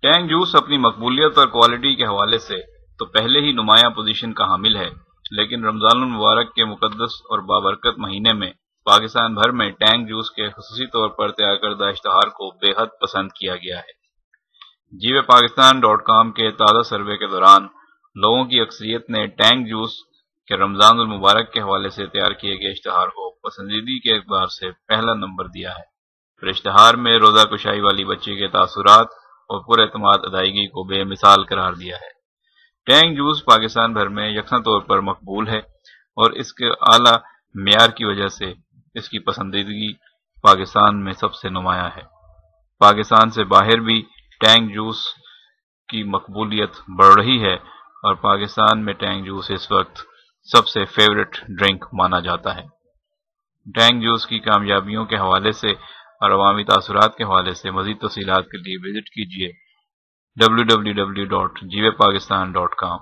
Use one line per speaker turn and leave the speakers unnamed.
ٹینگ juice اپنی مقبولیت اور کوالٹی کے حوالے سے تو پہلے ہی نمایاں پوزیشن کا حامل ہے، لیکن رمضان المبارک کے مقدس اور بابرکت مہینے میں پاکستان بھر میں ٹینگ جوس کے خصوصی طور پر تیار کردہ اشتہار کو بے حد پسند کیا گیا ہے۔ JioPakistan.com کے تازہ سروے کے دوران لوگوں کی اکثریت نے ٹینگ جوس کے رمضان المبارک کے حوالے سے تیار کیے گئے اشتہار کو پسندیدگی کے اعتبار سے پہلا نمبر دیا ہے۔ پھر اشتہار میں روزہ کشائی والی بچی کے تاثرات اور پر اعتماد ادائیگی کو بے مثال قرار دیا ہے۔ ٹینگ جوس پاکستان بھر میں یکساں طور پر مقبول ہے اور اس کے اعلیٰ معیار کی وجہ سے اس کی پسندیدگی پاکستان میں سب سے نمایاں ہے۔ پاکستان سے باہر بھی ٹینگ جوس کی مقبولیت بڑھ رہی ہے اور پاکستان میں ٹینگ جوس اس وقت سب سے فیورٹ ڈرنک مانا جاتا ہے۔ ٹینگ جوس کی کامیابیوں کے حوالے سے اور عوامی تاثرات کے حوالے سے مزید تفصیلات کے لیے وزٹ کیجیے www.jiopakistan.com